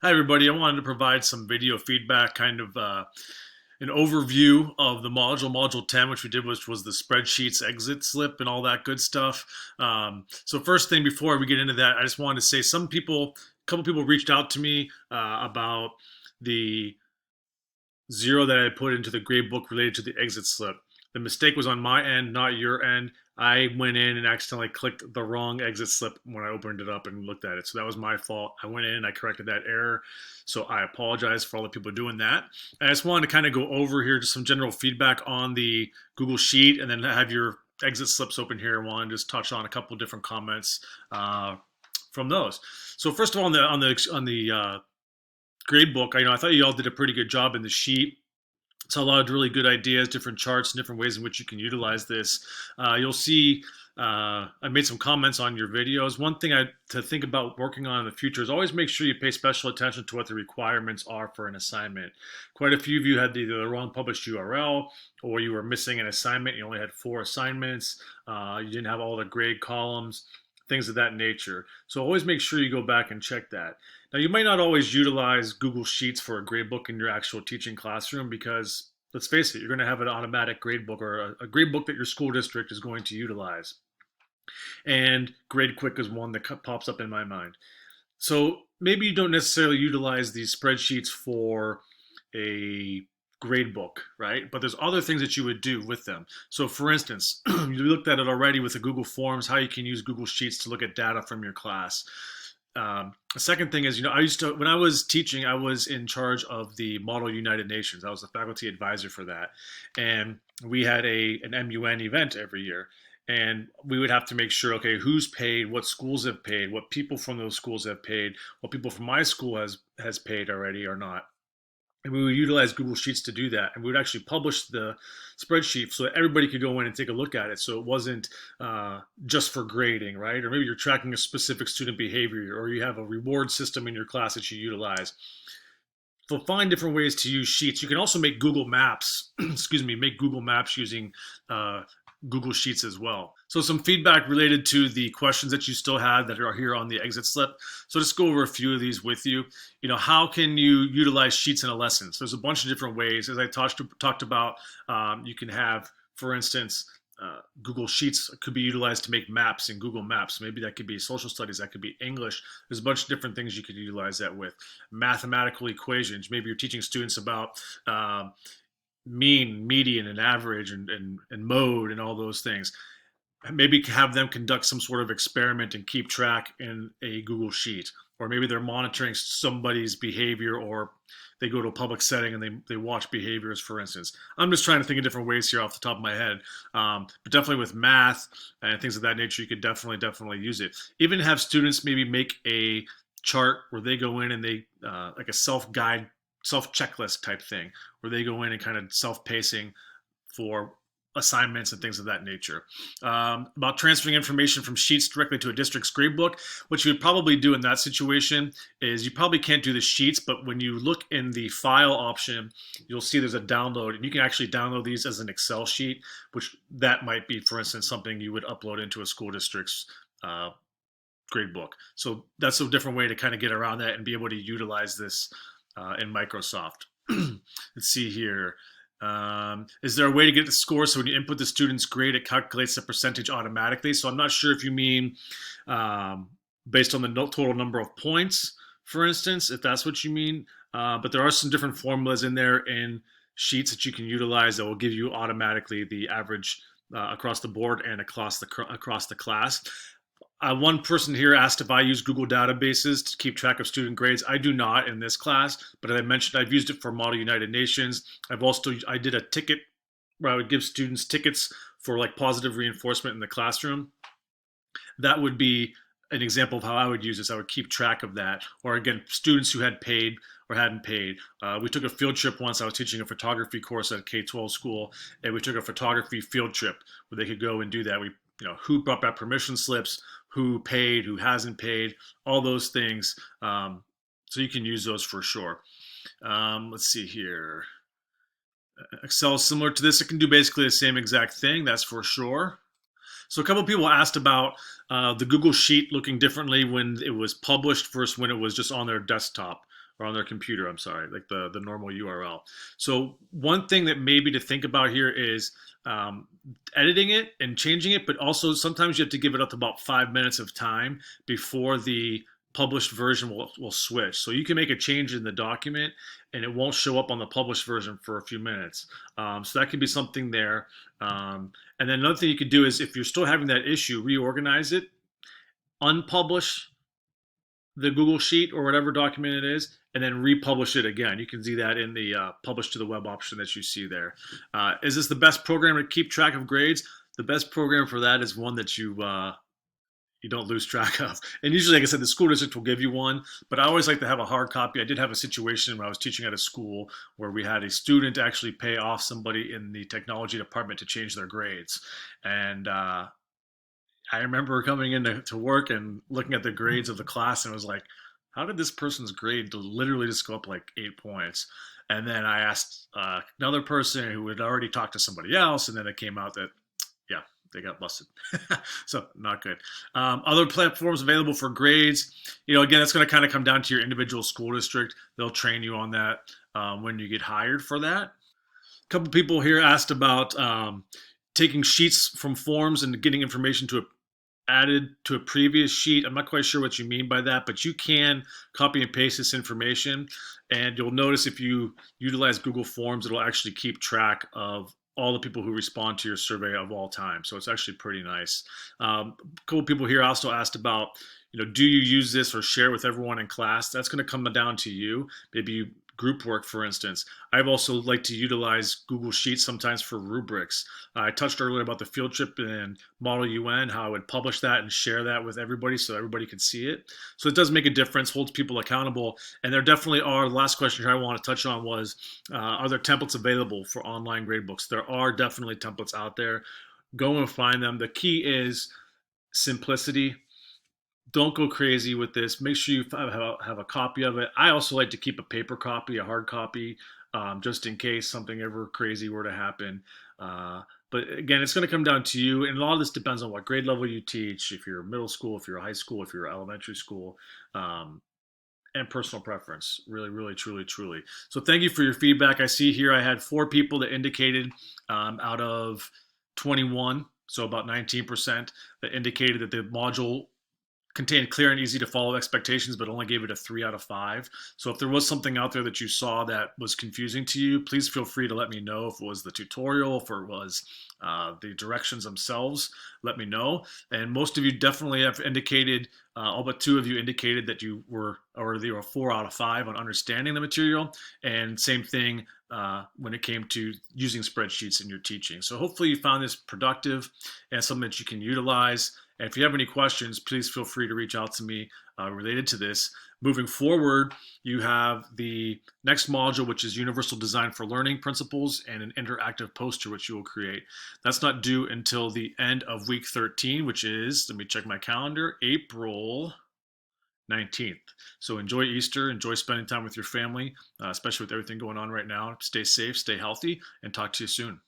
Hi, everybody. I wanted to provide some video feedback, kind of an overview of the module 10, which we did, which was the spreadsheets exit slip and all that good stuff. So first thing before we get into that, I just wanted to say a couple people reached out to me about the zero that I put into the grade book related to the exit slip. The mistake was on my end, not your end. I went in and accidentally clicked the wrong exit slip when I opened it up and looked at it. So that was my fault. I went in and I corrected that error. So I apologize for all the people doing that. I just wanted to kind of go over here just some general feedback on the Google Sheet and then have your exit slips open here. I want to just touch on a couple different comments from those. So first of all, on the grade book, I thought you all did a pretty good job in the sheet. It's a lot of really good ideas, different charts, and different ways in which you can utilize this. You'll see I made some comments on your videos. One thing to think about working on in the future is always make sure you pay special attention to what the requirements are for an assignment. Quite a few of you had either the wrong published URL or you were missing an assignment. You only had 4 assignments. You didn't have all the grade columns, things of that nature. So always make sure you go back and check that. Now, you might not always utilize Google Sheets for a gradebook in your actual teaching classroom because, let's face it, you're going to have an automatic gradebook or a gradebook that your school district is going to utilize. And GradeQuick is one that pops up in my mind. So maybe you don't necessarily utilize these spreadsheets for a gradebook, right? But there's other things that you would do with them. So for instance, you looked at it already with the Google Forms, how you can use Google Sheets to look at data from your class. The second thing is, when I was teaching, I was in charge of the Model United Nations. I was the faculty advisor for that. And we had an MUN event every year. And we would have to make sure, okay, who's paid, what schools have paid, what people from those schools have paid, what people from my school has paid already or not. And we would utilize Google Sheets to do that. And we would actually publish the spreadsheet so that everybody could go in and take a look at it. So it wasn't just for grading, right? Or maybe you're tracking a specific student behavior, or you have a reward system in your class that you utilize. So find different ways to use Sheets. You can also make Google Maps, make Google Maps using Google Sheets as well. So some feedback related to the questions that you still had that are here on the exit slip. So just go over a few of these with you. How can you utilize Sheets in a lesson? So there's a bunch of different ways. As I talked about, you can have, for instance, Google Sheets could be utilized to make maps in Google Maps. Maybe that could be social studies, that could be English. There's a bunch of different things you could utilize that with. Mathematical equations. Maybe you're teaching students about mean, median, and average, and mode, and all those things. Maybe have them conduct some sort of experiment and keep track in a Google Sheet. Or maybe they're monitoring somebody's behavior, or they go to a public setting and they watch behaviors, for instance. I'm just trying to think of different ways here off the top of my head. But definitely with math and things of that nature, you could definitely use it. Even have students maybe make a chart where they go in and they, like a self-guide, self-checklist type thing, where they go in and kind of self-pacing for assignments and things of that nature. About transferring information from Sheets directly to a district's gradebook, what you would probably do in that situation is you probably can't do the Sheets, but when you look in the file option, you'll see there's a download, and you can actually download these as an Excel sheet, which that might be, for instance, something you would upload into a school district's gradebook. So that's a different way to kind of get around that and be able to utilize this in Microsoft. Let's see here. Is there a way to get the score so when you input the student's grade, it calculates the percentage automatically? So I'm not sure if you mean based on the total number of points, for instance, if that's what you mean. But there are some different formulas in there in Sheets that you can utilize that will give you automatically the average across the board and across the class. One person here asked if I use Google databases to keep track of student grades. I do not in this class, but as I mentioned, I've used it for Model United Nations. I did a ticket where I would give students tickets for like positive reinforcement in the classroom. That would be an example of how I would use this. I would keep track of that. Or again, students who had paid or hadn't paid. We took a field trip once. I was teaching a photography course at a K-12 school, and we took a photography field trip where they could go and do that. Who brought back permission slips, who paid, who hasn't paid, all those things. So you can use those for sure. Let's see here. Excel is similar to this. It can do basically the same exact thing, that's for sure. So a couple of people asked about the Google Sheet looking differently when it was published versus when it was just on their desktop or on their computer. I'm sorry, like the normal URL. So one thing that maybe to think about here is um, editing it and changing it, but also sometimes you have to give it up to about 5 minutes of time before the published version will switch. So you can make a change in the document and it won't show up on the published version for a few minutes. So that could be something there. And then another thing you could do is if you're still having that issue, reorganize it, unpublish the Google Sheet or whatever document it is, and then republish it again. You can see that in the publish to the web option that you see there. Is this the best program to keep track of grades? The best program for that is one that you don't lose track of. And usually, like I said, the school district will give you one, but I always like to have a hard copy. I did have a situation when I was teaching at a school where we had a student actually pay off somebody in the technology department to change their grades. And I remember coming into to work and looking at the grades of the class and was like, how did this person's grade literally just go up like 8 points? And then I asked another person who had already talked to somebody else, and then it came out that, yeah, they got busted. So not good. Other platforms available for grades. Again, it's going to kind of come down to your individual school district. They'll train you on that when you get hired for that. A couple people here asked about taking sheets from forms and getting information to added to a previous sheet. I'm not quite sure what you mean by that, but you can copy and paste this information. And you'll notice if you utilize Google Forms, it'll actually keep track of all the people who respond to your survey of all time. So it's actually pretty nice. A couple people here also asked about, do you use this or share with everyone in class? That's going to come down to you. Maybe you group work, for instance. I've also liked to utilize Google Sheets sometimes for rubrics. I touched earlier about the field trip and Model UN, how I would publish that and share that with everybody so everybody can see it. So it does make a difference, holds people accountable. And there definitely are, the last question here I want to touch on was, are there templates available for online gradebooks? There are definitely templates out there. Go and find them. The key is simplicity. Don't go crazy with this. Make sure you have a copy of it. I also like to keep a paper copy, a hard copy, just in case something ever crazy were to happen. But again, it's going to come down to you, and a lot of this depends on what grade level you teach. If you're middle school, if you're high school, if you're elementary school, um, and personal preference. Really, really, truly, truly. So thank you for your feedback. I see here I had 4 people that indicated out of 21, so about 19%, that indicated that the module contained clear and easy to follow expectations, but only gave it a 3 out of 5. So if there was something out there that you saw that was confusing to you, please feel free to let me know. If it was the tutorial, if it was the directions themselves, let me know. And most of you definitely have indicated, all but 2 of you indicated that you were, or they were 4 out of 5 on understanding the material. And same thing when it came to using spreadsheets in your teaching. So hopefully you found this productive and something that you can utilize. And if you have any questions, please feel free to reach out to me related to this. Moving forward, you have the next module, which is Universal Design for Learning Principles and an interactive poster, which you will create. That's not due until the end of week 13, which is, let me check my calendar, April 19th. So enjoy Easter, enjoy spending time with your family, especially with everything going on right now. Stay safe, stay healthy, and talk to you soon.